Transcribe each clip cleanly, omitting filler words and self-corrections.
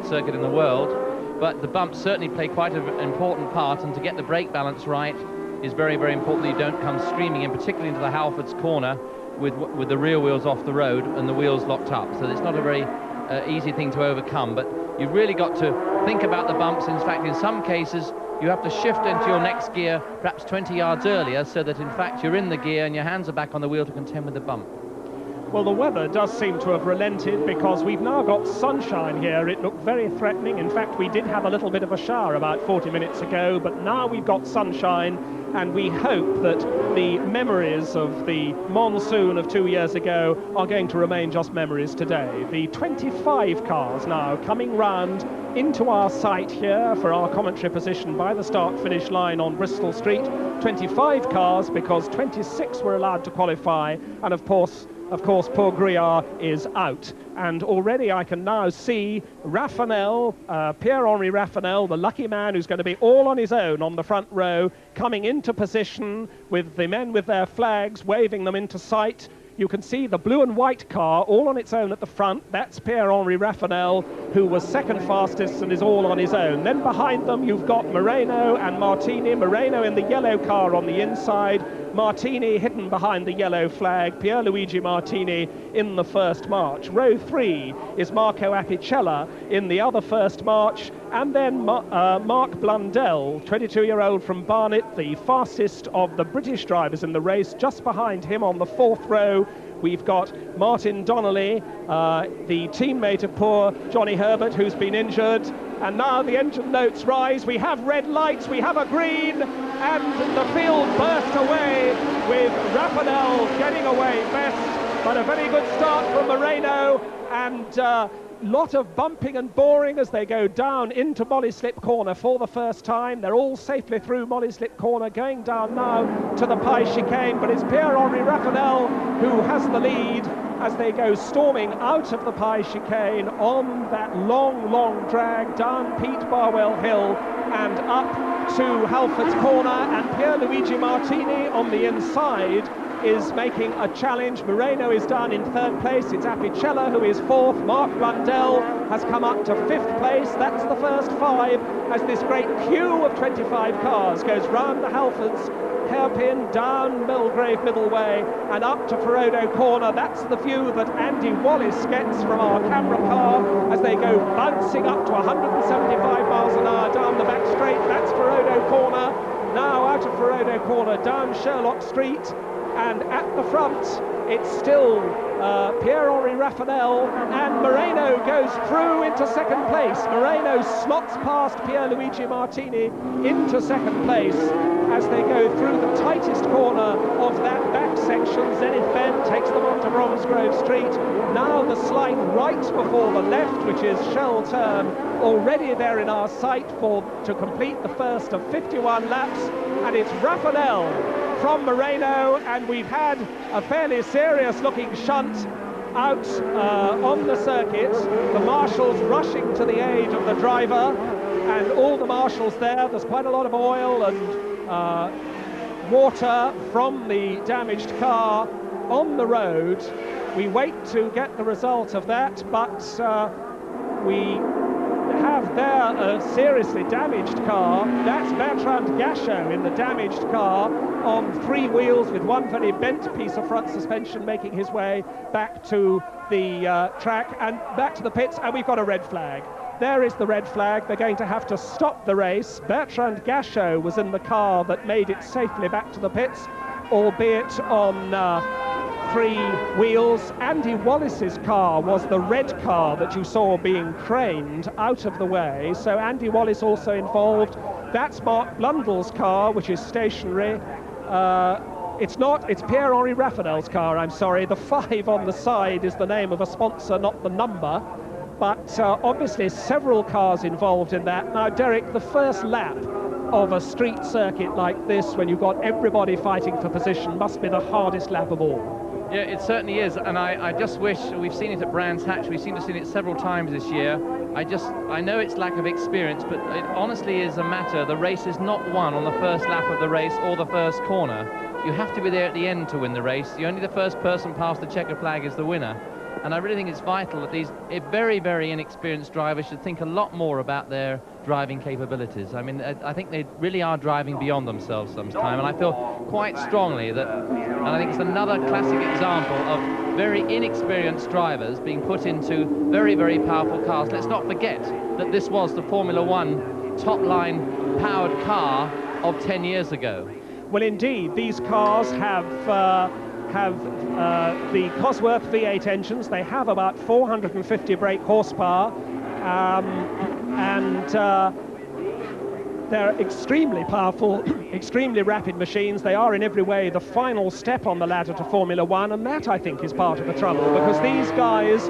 circuit in the world, but the bumps certainly play quite an important part, and to get the brake balance right is very, very important that you don't come streaming in, particularly into the Halfords corner with the rear wheels off the road and the wheels locked up. So it's not a very easy thing to overcome, but you've really got to think about the bumps. In fact, in some cases, you have to shift into your next gear perhaps 20 yards earlier, so that in fact you're in the gear and your hands are back on the wheel to contend with the bump. Well, the weather does seem to have relented, because we've now got sunshine here. It looked very threatening. In fact, we did have a little bit of a shower about 40 minutes ago, but now we've got sunshine, and we hope that the memories of the monsoon of 2 years ago are going to remain just memories today. The 25 cars now coming round into our site here for our commentary position by the start-finish line on Bristol Street. 25 cars, because 26 were allowed to qualify, and of course, Paul Griard is out. And already I can now see Raffanel, Pierre-Henri Raffanel, the lucky man who's going to be all on his own on the front row, coming into position with the men with their flags, waving them into sight. You can see the blue and white car all on its own at the front. That's Pierre-Henri Raffanel, who was second fastest and is all on his own. Then behind them you've got Moreno and Martini. Moreno in the yellow car on the inside, Martini hidden behind the yellow flag, Pierluigi Martini in the first march. Row 3 is Marco Apicella in the other first march, and then Mark Blundell, 22-year-old from Barnet, the fastest of the British drivers in the race. Just behind him on the fourth row, we've got Martin Donnelly, the teammate of poor Johnny Herbert, who's been injured. And now the engine notes rise. We have red lights, we have a green, and the field burst away with Raffanel getting away best. But a very good start from Moreno, and lot of bumping and boring as they go down into Molly Slip Corner for the first time. They're all safely through Molly Slip Corner, going down now to the Pie Chicane, but it's Pierre-Henri Raffanel who has the lead as they go storming out of the Pie Chicane on that long, long drag down Pete Barwell Hill and up to Halfords Corner, and Pierluigi Martini on the inside is making a challenge. Moreno is down in third place. It's Apicella who is fourth. Mark Blundell has come up to fifth place. That's the first five as this great queue of 25 cars goes round the Halfords hairpin, down Belgrave Middleway and up to Ferodo Corner. That's the view that Andy Wallace gets from our camera car as they go bouncing up to 175 miles an hour down the back straight. That's Ferodo Corner. Now out of Ferodo Corner down Sherlock Street, and at the front it's still Pierre-Henri Raffanel, and Moreno goes through into second place. Moreno slots past Pierluigi Martini into second place as they go through the tightest corner of that back section. Zenith Bend takes them onto Bromsgrove Street. Now the slide right before the left, which is Shell Turn, already there in our sight to complete the first of 51 laps, and it's Raffanel from Moreno, and we've had a fairly serious looking shunt out on the circuit. The marshals rushing to the aid of the driver, and all the marshals there's quite a lot of oil and water from the damaged car on the road. We wait to get the result of that, but we have there a seriously damaged car. That's Bertrand Gachot in the damaged car on three wheels with one very bent piece of front suspension, making his way back to the track and back to the pits, and we've got a red flag. There is the red flag. They're going to have to stop the race. Bertrand Gachot was in the car that made it safely back to the pits, albeit on three wheels. Andy Wallace's car was the red car that you saw being craned out of the way, so Andy Wallace also involved. That's Mark Blundell's car, which is stationary. It's Pierre-Henri Raffanel's car, I'm sorry. The 5 on the side is the name of a sponsor, not the number. But obviously several cars involved in that. Now, Derek, the first lap of a street circuit like this, when you've got everybody fighting for position, must be the hardest lap of all. Yeah, it certainly is, and I just wish we've seen it at Brands Hatch. We've seen it several times this year. I know it's lack of experience, but it honestly is a matter. The race is not won on the first lap of the race or the first corner. You have to be there at the end to win the race. Only the first person past the checkered flag is the winner. And I really think it's vital that these very, very inexperienced drivers should think a lot more about their driving capabilities. I mean, I think they really are driving beyond themselves sometimes, and I feel quite strongly that, and I think it's another classic example of very inexperienced drivers being put into very, very powerful cars. Let's not forget that this was the Formula One top-line powered car of 10 years ago. Well, indeed, these cars have the Cosworth V8 engines. They have about 450 brake horsepower, and they're extremely powerful, extremely rapid machines. They are in every way the final step on the ladder to Formula One, and that, I think, is part of the trouble, because these guys,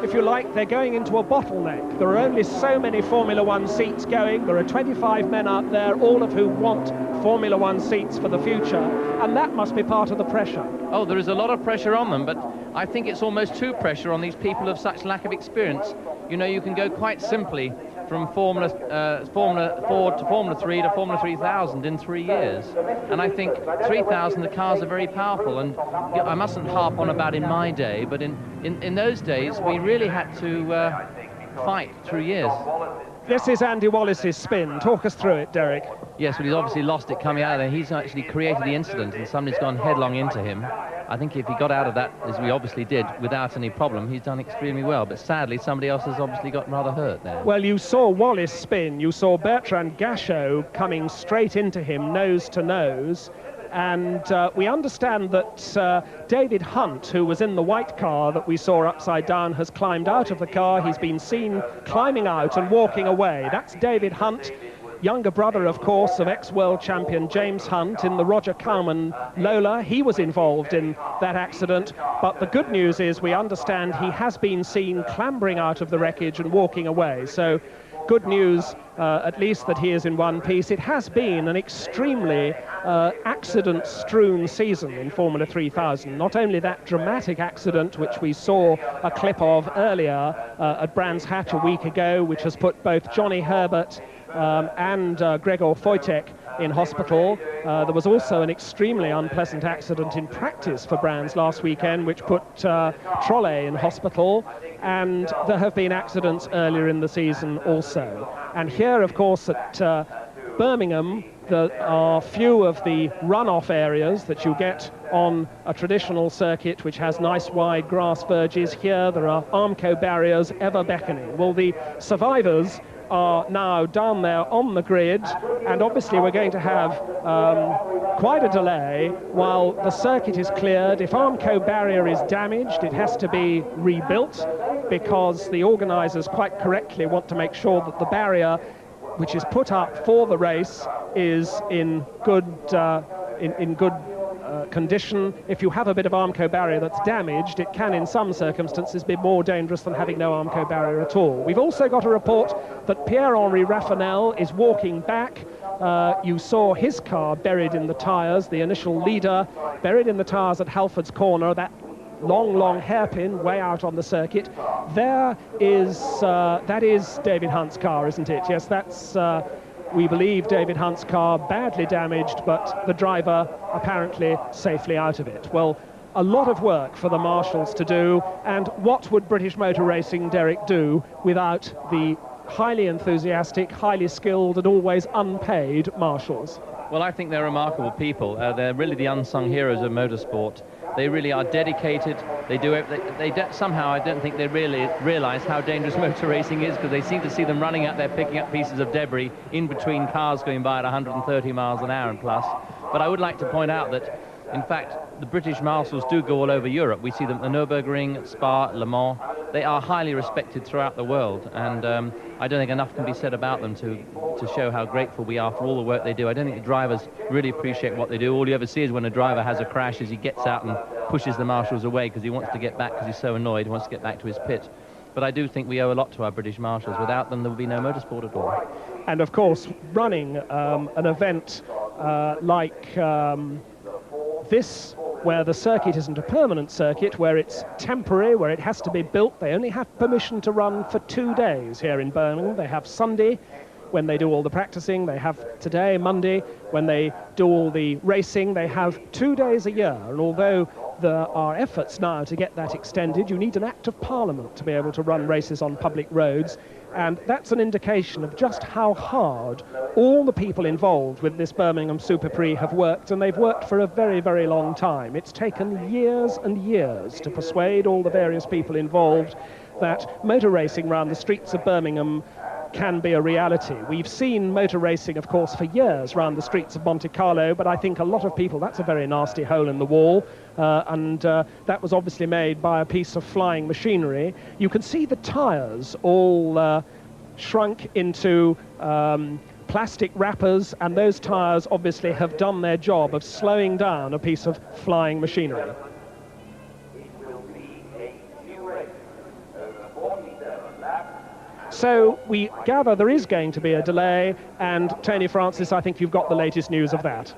if you like, they're going into a bottleneck. There are only so many Formula One seats going. There are 25 men out there, all of whom want Formula One seats for the future, and that must be part of the pressure. Oh, there is a lot of pressure on them, but I think it's almost too pressure on these people of such lack of experience. You know, you can go quite simply from Formula 4 to Formula 3 to Formula 3000 in 3 years. And I think 3000, the cars are very powerful, and I mustn't harp on about in my day, but in those days, we really had to fight through years. This is Andy Wallace's spin. Talk us through it, Derek. Yes, well, he's obviously lost it coming out of there. He's actually created the incident, and somebody's gone headlong into him. I think if he got out of that, as we obviously did, without any problem, he's done extremely well. But sadly, somebody else has obviously got rather hurt there. Well, you saw Wallace spin. You saw Bertrand Gachot coming straight into him, nose to nose. And we understand that David Hunt, who was in the white car that we saw upside down, has climbed out of the car. He's been seen climbing out and walking away. That's David Hunt, younger brother, of course, of ex-world champion James Hunt in the Roger Cowman Lola. He was involved in that accident. But the good news is we understand he has been seen clambering out of the wreckage and walking away. So good news, at least, that he is in one piece. It has been an extremely accident-strewn season in Formula 3000. Not only that dramatic accident, which we saw a clip of earlier at Brands Hatch a week ago, which has put both Johnny Herbert and Gregor Wojtek in hospital. There was also an extremely unpleasant accident in practice for Brands last weekend, which put Trolle in hospital, and there have been accidents earlier in the season also. And here, of course, at Birmingham, there are few of the runoff areas that you get on a traditional circuit which has nice wide grass verges. Here there are Armco barriers ever beckoning. Well, the survivors are now down there on the grid, and obviously we're going to have quite a delay while the circuit is cleared. If Armco barrier is damaged, it has to be rebuilt, because the organisers quite correctly want to make sure that the barrier which is put up for the race is in good condition. If you have a bit of Armco barrier that's damaged, it can in some circumstances be more dangerous than having no Armco barrier at all. We've also got a report that Pierre-Henri Raffanel is walking back. You saw his car buried in the tyres, the initial leader buried in the tyres at Halford's Corner, that long hairpin way out on the circuit. There is, that is David Hunt's car, isn't it? Yes, that's, we believe, David Hunt's car, badly damaged, but the driver apparently safely out of it. Well, a lot of work for the marshals to do, and what would British Motor Racing, Derek, do without the highly enthusiastic, highly skilled and always unpaid marshals? Well, I think they're remarkable people. They're really the unsung heroes of motorsport. They really are dedicated. They do it. Somehow, I don't think they really realise how dangerous motor racing is, because they seem to see them running out there picking up pieces of debris in between cars going by at 130 miles an hour and plus. But I would like to point out that, in fact, the British marshals do go all over Europe. We see them at the Nürburgring, at Spa, at Le Mans. They are highly respected throughout the world, and I don't think enough can be said about them to show how grateful we are for all the work they do. I don't think the drivers really appreciate what they do. All you ever see is when a driver has a crash, is he gets out and pushes the marshals away because he wants to get back, because he's so annoyed, he wants to get back to his pit. But I do think we owe a lot to our British marshals. Without them, there would be no motorsport at all. And of course, running an event like this, where the circuit isn't a permanent circuit, where it's temporary, where it has to be built. They only have permission to run for 2 days here in Birmingham. They have Sunday when they do all the practicing. They have today, Monday, when they do all the racing. They have 2 days a year, and although there are efforts now to get that extended, you need an Act of Parliament to be able to run races on public roads, and that's an indication of just how hard all the people involved with this Birmingham Super Prix have worked, and they've worked for a very, very long time. It's taken years and years to persuade all the various people involved that motor racing around the streets of Birmingham can be a reality. We've seen motor racing, of course, for years around the streets of Monte Carlo, but I think a lot of people, that's a very nasty hole in the wall, and that was obviously made by a piece of flying machinery. You can see the tyres all shrunk into plastic wrappers, and those tyres obviously have done their job of slowing down a piece of flying machinery. So we gather there is going to be a delay, and Tony Francis, I think you've got the latest news of that.